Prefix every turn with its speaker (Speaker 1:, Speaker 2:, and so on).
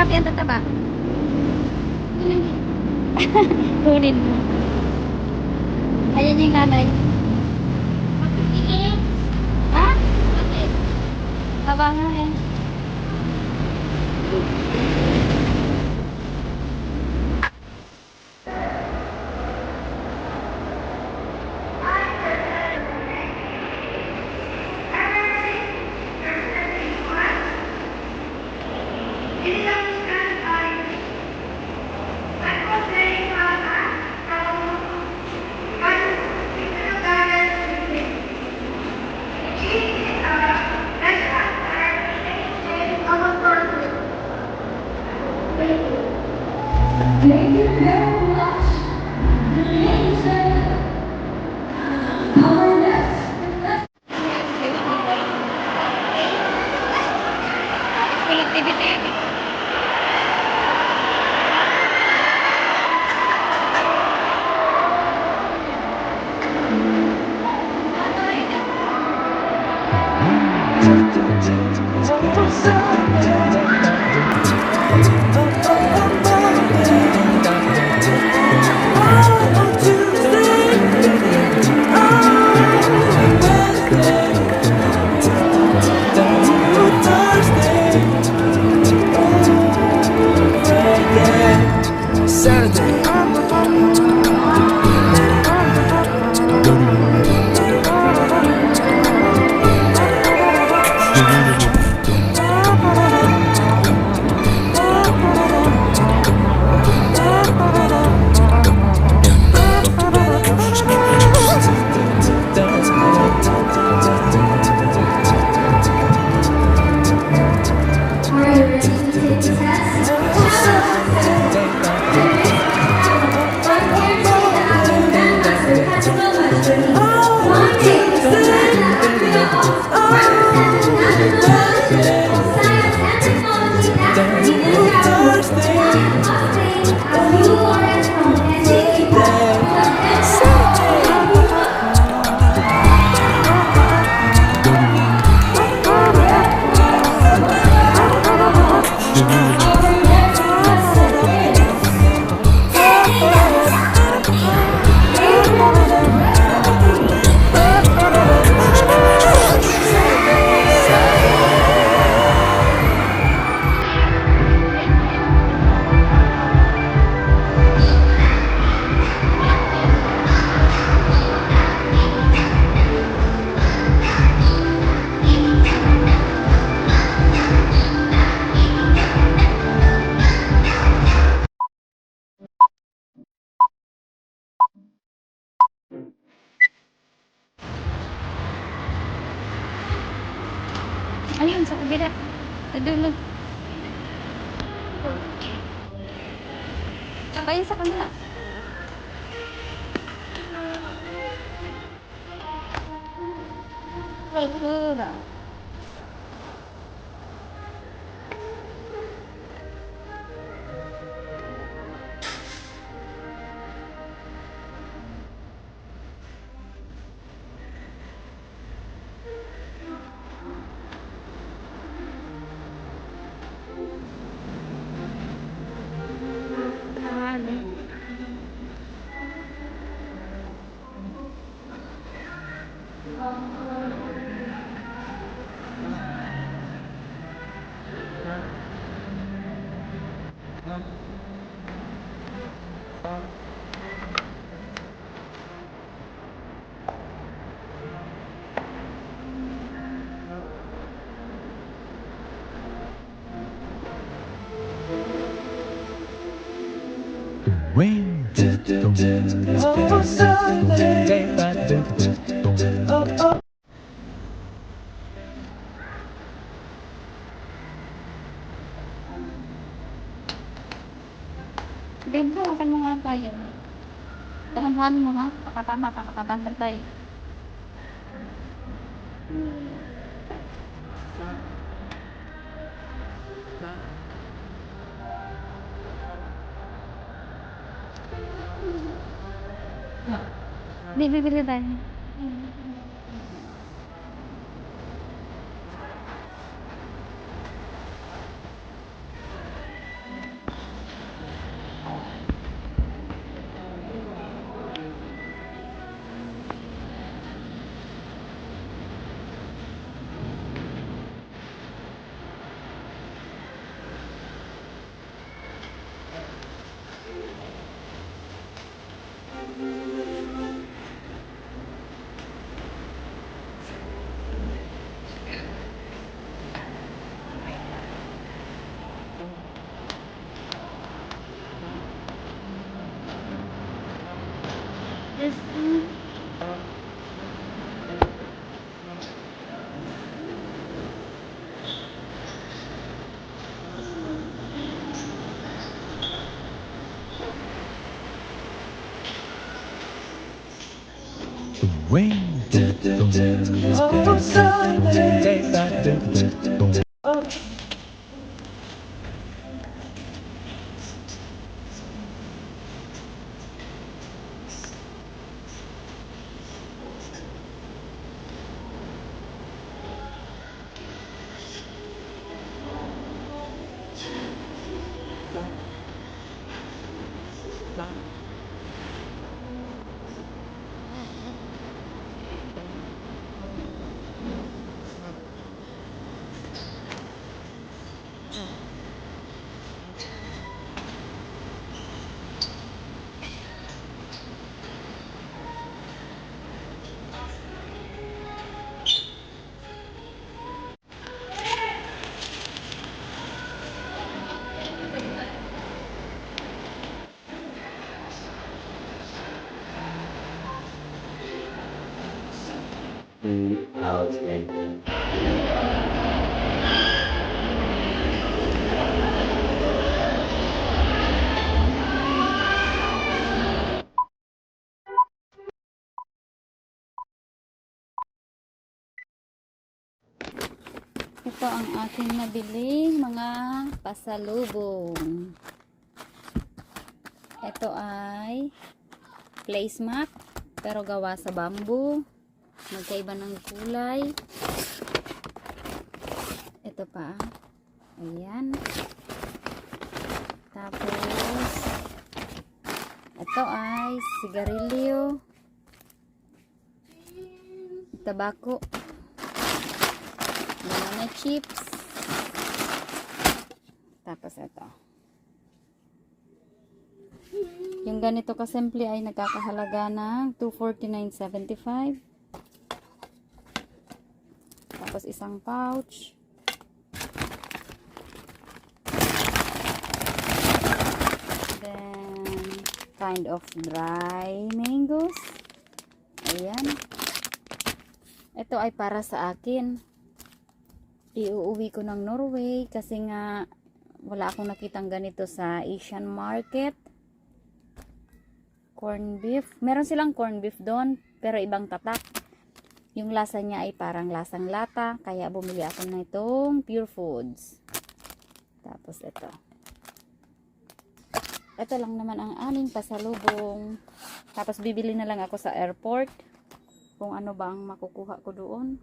Speaker 1: tilapia ang tataba. Kunin mo. Ayan yung nanay. Ha? Taba nga eh. Activity. Ayun, sa kabila. Sa dulo. Ayun, sa kabila. Wala.
Speaker 2: Rain.
Speaker 1: Dito, akan mo nga tayo. Dahan-dahan mo ha. Pakatama, pakatama tayo. Di, bibili tayo.
Speaker 2: Oh, Sunday. Oh.
Speaker 1: Ito ang aking nabiling mga pasalubong. Ito ay placemat pero gawa sa bamboo. Magkaiba ng kulay. Ito pa. Ayan. Tapos ito ay sigarilyo, tabako, banana chips. Tapos ito. Yung ganito kasimple ay nagkakahalaga ng $249.75. Tapos isang pouch. Then kind of dry mangoes. Ayan. Ito ay para sa akin. Iuuwi ko ng Norway kasi nga wala akong nakitang ganito sa Asian market. Corn beef. Meron silang corn beef doon pero ibang tatak. Yung lasa niya ay parang lasang lata. Kaya bumili ako na itong Pure Foods. Tapos ito. Ito lang naman ang aming pasalubong. Tapos bibili na lang ako sa airport. Kung ano ba ang makukuha ko doon.